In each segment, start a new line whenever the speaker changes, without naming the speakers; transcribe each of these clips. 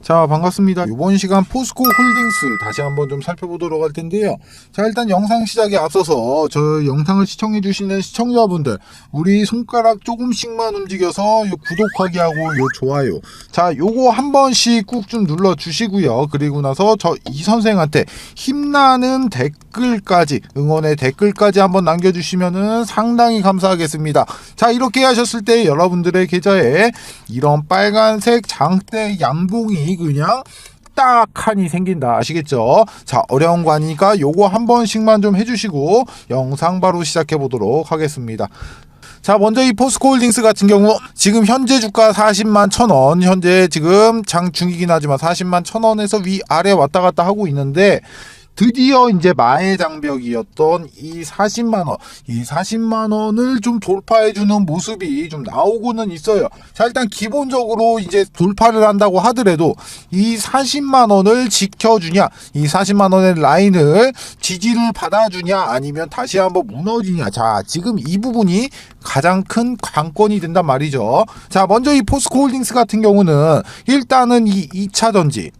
자, 반갑습니다. 이번 시간 포스코 홀딩스 다시 한번 좀 살펴보도록 할 텐데요. 자, 일단 영상 시작에 앞서서 저 영상을 시청해 주시는 시청자분들, 우리 손가락 조금씩만 움직여서 요 구독하기 하고 요 좋아요, 자, 요거 한 번씩 꾹 좀 눌러 주시고요. 그리고 나서 저 이 선생한테 힘나는 댓글까지, 응원의 댓글까지 한번 남겨주시면은 상당히 감사하겠습니다. 자, 이렇게 하셨을 때 여러분들의 계좌에 이런 빨간색 장대 양봉이 그냥 딱 칸이 생긴다, 아시겠죠? 자, 어려운 거 아니니까 요거 한 번씩만 좀 해주시고 영상 바로 시작해 보도록 하겠습니다. 자, 먼저 이 포스코 홀딩스 같은 경우 지금 현재 주가 40만 1,000원, 현재 지금 장 중이긴 하지만 40만 1,000원에서 위아래 왔다 갔다 하고 있는데, 드디어 이제 마의 장벽이었던 이 40만원, 이 40만원을 좀 돌파해주는 모습이 좀 나오고는 있어요. 자, 일단 기본적으로 이제 돌파를 한다고 하더라도 이 40만원을 지켜주냐, 이 40만원의 라인을 지지를 받아주냐, 아니면 다시 한번 무너지냐. 자, 지금 이 부분이 가장 큰 관건이 된단 말이죠. 자, 먼저 이 포스코 홀딩스 같은 경우는 일단은 이 2차 전지,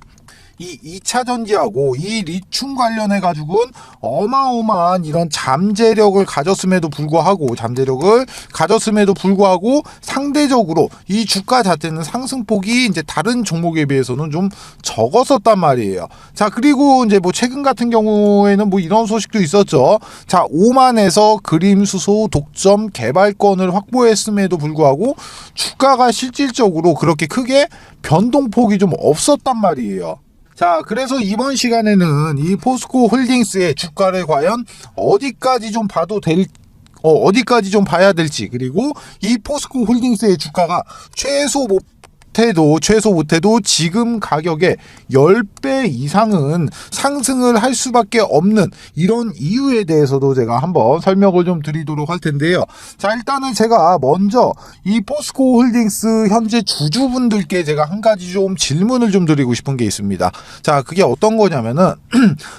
이 2차 전지하고 이 리튬 관련해 가지고는 어마어마한 이런 잠재력을 가졌음에도 불구하고 상대적으로 이 주가 자체는 상승폭이 이제 다른 종목에 비해서는 좀 적었었단 말이에요. 자, 그리고 이제 뭐 최근 같은 경우에는 뭐 이런 소식도 있었죠. 자, 오만에서 그림수소 독점 개발권을 확보했음에도 불구하고 주가가 실질적으로 그렇게 크게 변동폭이 좀 없었단 말이에요. 자, 그래서 이번 시간에는 이 포스코 홀딩스의 주가를 과연 어디까지 좀 봐야 될지, 그리고 이 포스코 홀딩스의 주가가 최소 못해도 지금 가격의 10배 이상은 상승을 할 수밖에 없는 이런 이유에 대해서도 제가 한번 설명을 좀 드리도록 할 텐데요. 자, 일단은 제가 먼저 이 포스코 홀딩스 현재 주주분들께 제가 한 가지 좀 질문을 좀 드리고 싶은 게 있습니다. 자, 그게 어떤 거냐면은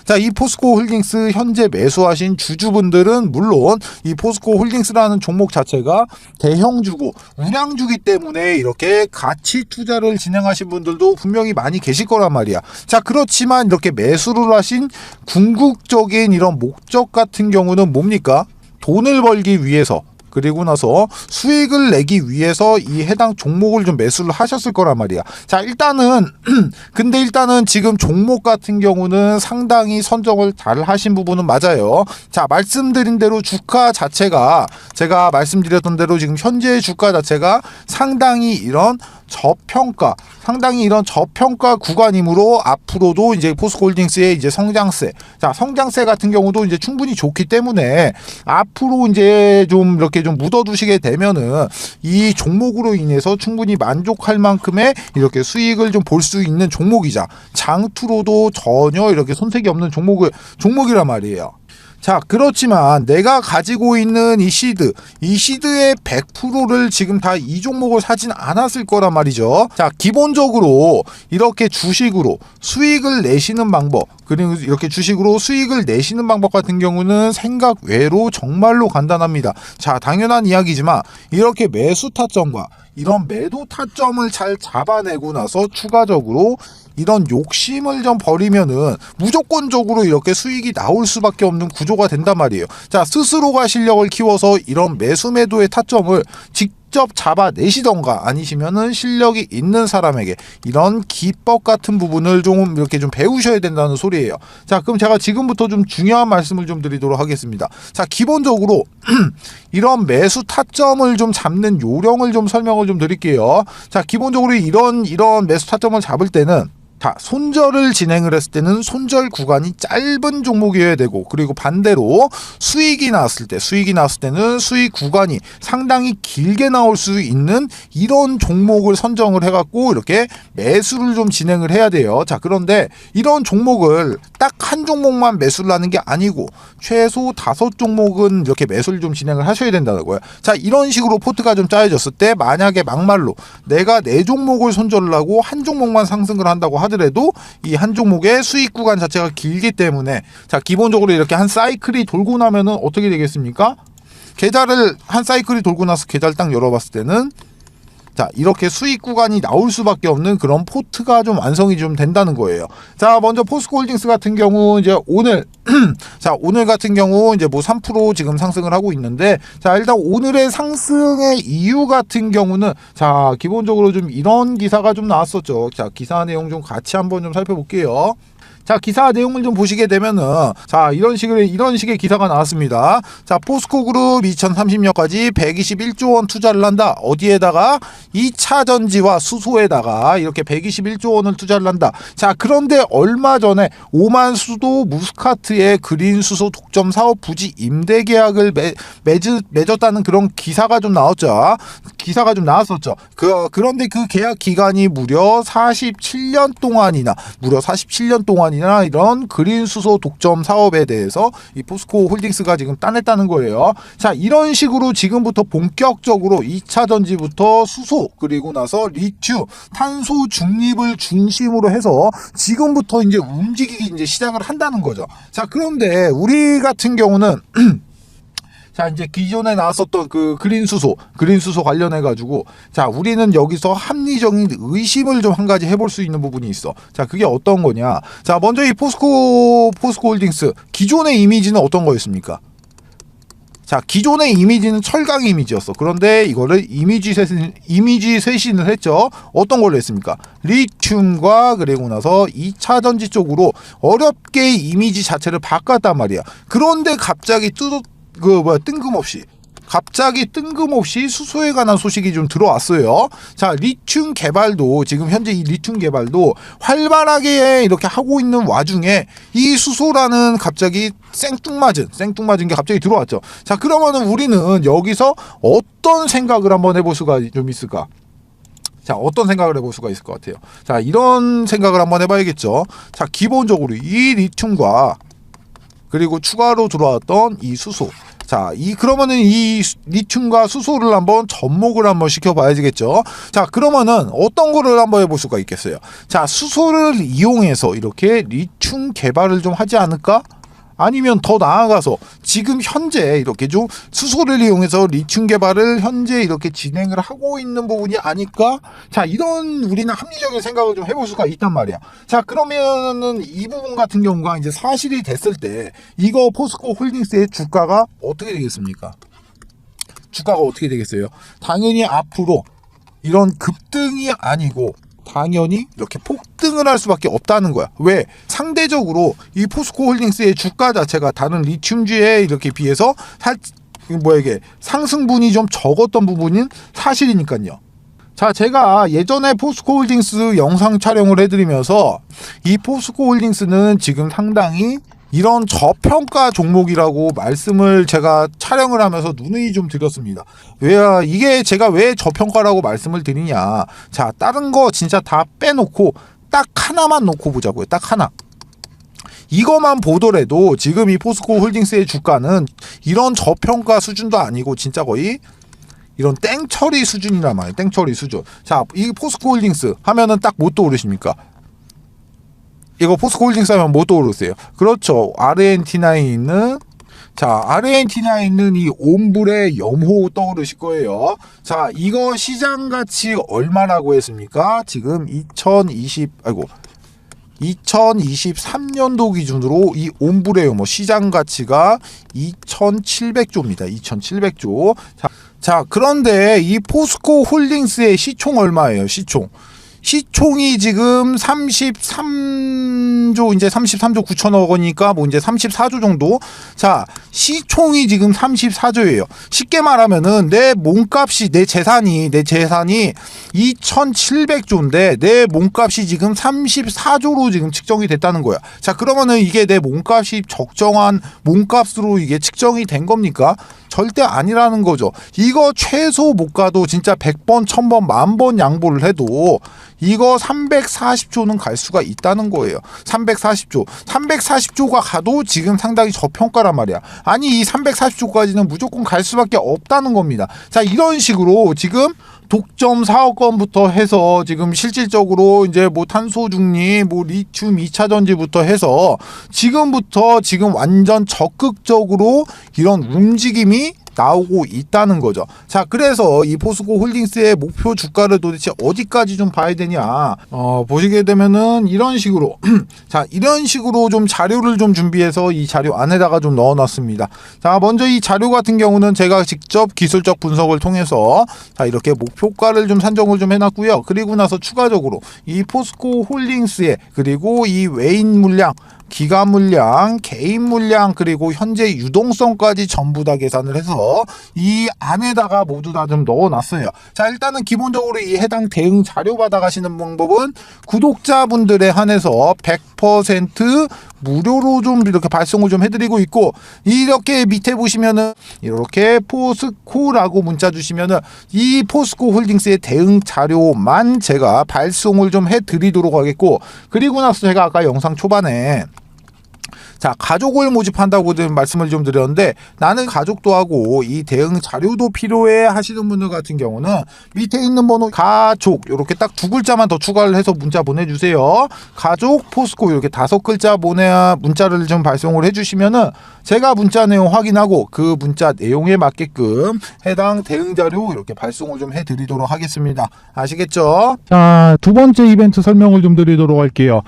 자, 이 포스코 홀딩스 현재 매수하신 주주분들은 물론 이 포스코 홀딩스라는 종목 자체가 대형주고 우량주기 때문에 이렇게 가치 투자를 진행하신 분들도 분명히 많이 계실 거란 말이야. 자, 그렇지만 이렇게 매수를 하신 궁극적인 이런 목적 같은 경우는 뭡니까? 돈을 벌기 위해서, 그리고 나서 수익을 내기 위해서 이 해당 종목을 좀 매수를 하셨을 거란 말이야. 자, 근데 일단은 지금 종목 같은 경우는 상당히 선정을 잘 하신 부분은 맞아요. 자, 말씀드린 대로 주가 자체가, 제가 말씀드렸던 대로 지금 현재 주가 자체가 상당히 이런 저평가 구간이므로 앞으로도 이제 포스코 홀딩스의 이제 성장세 같은 경우도 이제 충분히 좋기 때문에 앞으로 이제 좀 이렇게 좀 묻어두시게 되면은 이 종목으로 인해서 충분히 만족할 만큼의 이렇게 수익을 좀 볼 수 있는 종목이자 장투로도 전혀 이렇게 손색이 없는 종목이란 말이에요. 자, 그렇지만 내가 가지고 있는 이 시드의 100%를 지금 다 이 종목을 사진 않았을 거란 말이죠. 자, 기본적으로 이렇게 주식으로 수익을 내시는 방법, 그리고 이렇게 주식으로 수익을 내시는 방법 같은 경우는 생각 외로 정말로 간단합니다. 자, 당연한 이야기지만 이렇게 매수 타점과 이런 매도 타점을 잘 잡아내고 나서 추가적으로 이런 욕심을 좀 버리면은 무조건적으로 이렇게 수익이 나올 수밖에 없는 구조가 된단 말이에요. 자, 스스로가 실력을 키워서 이런 매수 매도의 타점을 직접 잡아내시던가, 아니시면은 실력이 있는 사람에게 이런 기법 같은 부분을 좀 이렇게 좀 배우셔야 된다는 소리예요. 자, 그럼 제가 지금부터 좀 중요한 말씀을 좀 드리도록 하겠습니다. 자, 기본적으로 이런 매수 타점을 좀 잡는 요령을 좀 설명을 좀 드릴게요. 자, 기본적으로 이런 매수 타점을 잡을 때는, 자, 손절을 진행을 했을 때는 손절 구간이 짧은 종목이어야 되고, 그리고 반대로 수익이 나왔을 때는 수익 구간이 상당히 길게 나올 수 있는 이런 종목을 선정을 해갖고 이렇게 매수를 좀 진행을 해야 돼요. 자, 그런데 이런 종목을 딱 한 종목만 매수를 하는 게 아니고 최소 5종목은 이렇게 매수를 좀 진행을 하셔야 된다는 거예요. 자, 이런 식으로 포트가 좀 짜여졌을 때 만약에 막말로 내가 4종목을 손절을 하고 한 종목만 상승을 한다고 하더라도 이 한 종목의 수익 구간 자체가 길기 때문에, 자, 기본적으로 이렇게 한 사이클이 돌고 나면은 어떻게 되겠습니까? 계좌를 한 사이클이 돌고 나서 계좌를 딱 열어봤을 때는 자, 이렇게 수익 구간이 나올 수밖에 없는 그런 포트가 좀 완성이 좀 된다는 거예요. 자, 먼저 포스코홀딩스 같은 경우 이제 오늘 자, 오늘 같은 경우 이제 뭐 3% 지금 상승을 하고 있는데, 자, 일단 오늘의 상승의 이유 같은 경우는, 자, 기본적으로 좀 이런 기사가 좀 나왔었죠. 자, 기사 내용 좀 같이 한번 좀 살펴볼게요. 자, 기사 내용을 좀 보시게 되면은, 자, 이런 식의 기사가 나왔습니다. 자, 포스코그룹 2030년까지 121조 원 투자를 한다. 어디에다가? 2차 전지와 수소에다가 이렇게 121조 원을 투자를 한다. 자, 그런데 얼마 전에 오만 수도 무스카트의 그린 수소 독점 사업 부지 임대 계약을 맺었다는 그런 기사가 좀 나왔죠. 기사가 좀 나왔었죠. 그런데 그 계약 기간이 무려 47년 동안이나 이런 그린 수소 독점 사업에 대해서 이 포스코 홀딩스가 지금 따냈다는 거예요. 자, 이런 식으로 지금부터 본격적으로 2차 전지부터 수소, 그리고 나서 리튬, 탄소 중립을 중심으로 해서 지금부터 이제 움직이기 이제 시작을 한다는 거죠. 자, 그런데 우리 같은 경우는 자, 이제 기존에 나왔었던 그 그린 수소 관련해 가지고, 자, 우리는 여기서 합리적인 의심을 좀 한 가지 해볼 수 있는 부분이 있어. 자, 그게 어떤 거냐? 자, 먼저 이 포스코 홀딩스 기존의 이미지는 어떤 거였습니까? 자, 기존의 이미지는 철강 이미지였어. 그런데 이거를 이미지 쇄신을 했죠. 어떤 걸로 했습니까? 리튬과 그리고 나서 2차 전지 쪽으로 어렵게 이미지 자체를 바꿨단 말이야. 그런데 갑자기 뜬금없이 수소에 관한 소식이 좀 들어왔어요. 자, 리튬 개발도 지금 현재 이 리튬 개발도 활발하게 이렇게 하고 있는 와중에 이 수소라는 갑자기 생뚱맞은 게 갑자기 들어왔죠. 자, 그러면은 우리는 여기서 어떤 생각을 한번 해볼 수가 좀 있을까? 자, 어떤 생각을 해볼 수가 있을 것 같아요. 자, 이런 생각을 한번 해봐야겠죠. 자, 기본적으로 이 리튬과 그리고 추가로 들어왔던 이 수소. 자, 그러면은 이 리튬과 수소를 한번 접목을 한번 시켜봐야겠죠. 자, 그러면은 어떤 거를 한번 해볼 수가 있겠어요. 자, 수소를 이용해서 이렇게 리튬 개발을 좀 하지 않을까? 아니면 더 나아가서 지금 현재 이렇게 좀 수소를 이용해서 리튬 개발을 현재 이렇게 진행을 하고 있는 부분이 아닐까? 자, 이런 우리는 합리적인 생각을 좀 해볼 수가 있단 말이야. 자, 그러면은 이 부분 같은 경우가 이제 사실이 됐을 때 이거 포스코 홀딩스의 주가가 어떻게 되겠습니까? 주가가 어떻게 되겠어요? 당연히 앞으로 이런 급등이 아니고 당연히 이렇게 폭등을 할 수밖에 없다는 거야. 왜? 상대적으로 이 포스코 홀딩스의 주가 자체가 다른 리튬주에 이렇게 비해서 상승분이 좀 적었던 부분인 사실이니까요. 자, 제가 예전에 포스코 홀딩스 영상 촬영을 해드리면서 이 포스코 홀딩스는 지금 상당히 이런 저평가 종목이라고 말씀을 제가 촬영을 하면서 누누이 좀 드렸습니다. 이게 제가 왜 저평가라고 말씀을 드리냐. 자, 다른 거 진짜 다 빼놓고 딱 하나만 놓고 보자고요. 딱 하나. 이거만 보더라도 지금 이 포스코 홀딩스의 주가는 이런 저평가 수준도 아니고 진짜 거의 이런 땡처리 수준이란 말이에요. 땡처리 수준. 자, 이 포스코 홀딩스 하면은 딱 뭐 떠오르십니까? 이거 포스코 홀딩스 하면 뭐 떠오르세요? 그렇죠. 아르헨티나에 있는 이 옴브레 염호 떠오르실 거예요. 자, 이거 시장 가치 얼마라고 했습니까? 지금 2023년도 기준으로 이 옴브레 염호 시장 가치가 2,700조입니다. 2,700조. 자, 그런데 이 포스코 홀딩스의 시총 얼마예요? 시총이 지금 33조, 이제 33조 9천억 원이니까 뭐 이제 34조 정도. 자, 시총이 지금 34조예요. 쉽게 말하면은 내 재산이 2,700조인데 내 몸값이 지금 34조로 지금 측정이 됐다는 거야. 자, 그러면은 이게 내 몸값이 적정한 몸값으로 이게 측정이 된 겁니까? 절대 아니라는 거죠. 이거 최소 못 가도 진짜 100번, 1000번, 10,000번 양보를 해도 이거 340조는 갈 수가 있다는 거예요. 340조가 가도 지금 상당히 저평가란 말이야. 아니, 이 340조까지는 무조건 갈 수밖에 없다는 겁니다. 자, 이런 식으로 지금 독점 사업권부터 해서 지금 실질적으로 이제 뭐 탄소 중립, 뭐 리튬 2차 전지부터 해서 지금 완전 적극적으로 이런 움직임이 나오고 있다는 거죠. 자, 그래서 이 포스코 홀딩스의 목표 주가를 도대체 어디까지 좀 봐야 되냐, 보시게 되면은 이런 식으로 자, 이런 식으로 좀 자료를 좀 준비해서 이 자료 안에다가 좀 넣어놨습니다. 자, 먼저 이 자료 같은 경우는 제가 직접 기술적 분석을 통해서 자, 이렇게 목표가를 좀 산정을 좀 해놨고요. 그리고 나서 추가적으로 이 포스코 홀딩스의 그리고 이 외인 물량, 기간 물량, 개인 물량, 그리고 현재 유동성까지 전부 다 계산을 해서 이 안에다가 모두 다 좀 넣어놨어요. 자, 일단은 기본적으로 이 해당 대응 자료 받아가시는 방법은 구독자분들에 한해서 100% 무료로 좀 이렇게 발송을 좀 해드리고 있고, 이렇게 밑에 보시면은 이렇게 포스코라고 문자 주시면은 이 포스코 홀딩스의 대응 자료만 제가 발송을 좀 해드리도록 하겠고, 그리고 나서 제가 아까 영상 초반에 자, 가족을 모집한다고 말씀을 좀 드렸는데, 나는 가족도 하고 이 대응 자료도 필요해 하시는 분들 같은 경우는 밑에 있는 번호 가족 이렇게 딱 두 글자만 더 추가를 해서 문자 보내주세요. 가족 포스코 이렇게 5글자 문자를 좀 발송을 해주시면은 제가 문자 내용 확인하고 그 문자 내용에 맞게끔 해당 대응 자료 이렇게 발송을 좀 해드리도록 하겠습니다. 아시겠죠?
자, 두 번째 이벤트 설명을 좀 드리도록 할게요.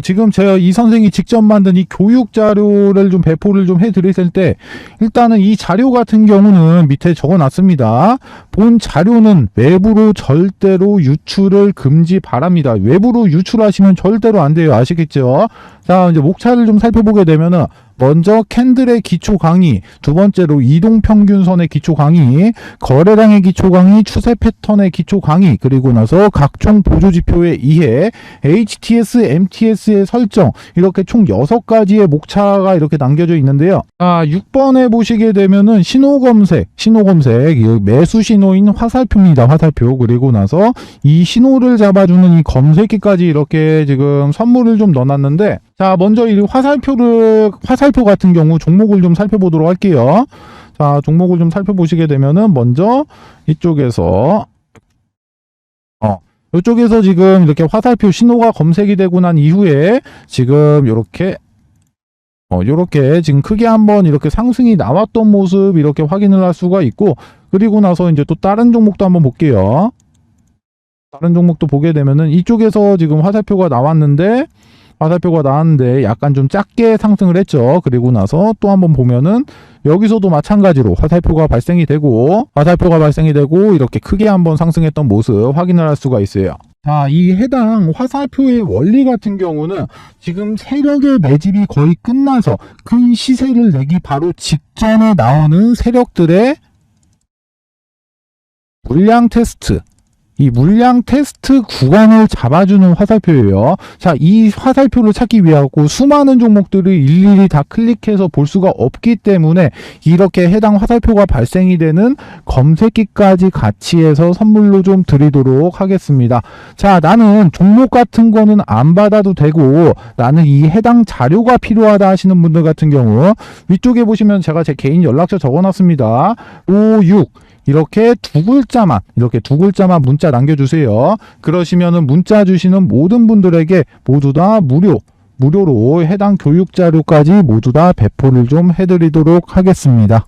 지금 제가 이 선생이 직접 만든 이 교육 자료를 좀 배포를 좀 해드렸을 때, 일단은 이 자료 같은 경우는 밑에 적어놨습니다. 본 자료는 외부로 절대로 유출을 금지 바랍니다. 외부로 유출하시면 절대로 안 돼요. 아시겠죠? 자, 이제 목차를 좀 살펴보게 되면은, 먼저 캔들의 기초 강의, 두 번째로 이동평균선의 기초 강의, 거래량의 기초 강의, 추세 패턴의 기초 강의, 그리고 나서 각종 보조지표의 이해, HTS, MTS의 설정, 이렇게 총 6가지의 목차가 이렇게 남겨져 있는데요. 6번에 보시게 되면은 신호검색, 매수 신호인 화살표입니다. 화살표. 그리고 나서 이 신호를 잡아주는 이 검색기까지 이렇게 지금 선물을 좀 넣어놨는데, 자, 먼저 이 화살표 같은 경우 종목을 좀 살펴보도록 할게요. 자, 종목을 좀 살펴보시게 되면은 먼저 이쪽에서 이쪽에서 지금 이렇게 화살표 신호가 검색이 되고 난 이후에 지금 요렇게 지금 크게 한번 이렇게 상승이 나왔던 모습 이렇게 확인을 할 수가 있고, 그리고 나서 이제 또 다른 종목도 한번 볼게요. 다른 종목도 보게 되면은 이쪽에서 지금 화살표가 나왔는데 약간 좀 작게 상승을 했죠. 그리고 나서 또 한번 보면은 여기서도 마찬가지로 화살표가 발생이 되고 이렇게 크게 한번 상승했던 모습 확인을 할 수가 있어요. 자, 이 해당 화살표의 원리 같은 경우는 지금 세력의 매집이 거의 끝나서 큰 시세를 내기 바로 직전에 나오는 세력들의 물량 테스트, 이 물량 테스트 구간을 잡아주는 화살표예요. 자, 이 화살표를 찾기 위하고 수많은 종목들을 일일이 다 클릭해서 볼 수가 없기 때문에 이렇게 해당 화살표가 발생이 되는 검색기까지 같이 해서 선물로 좀 드리도록 하겠습니다. 자, 나는 종목 같은 거는 안 받아도 되고 나는 이 해당 자료가 필요하다 하시는 분들 같은 경우 위쪽에 보시면 제가 제 개인 연락처 적어놨습니다. 56 이렇게 두 글자만 문자 남겨주세요. 그러시면은 문자 주시는 모든 분들에게 모두 다 무료로 해당 교육 자료까지 모두 다 배포를 좀 해드리도록 하겠습니다.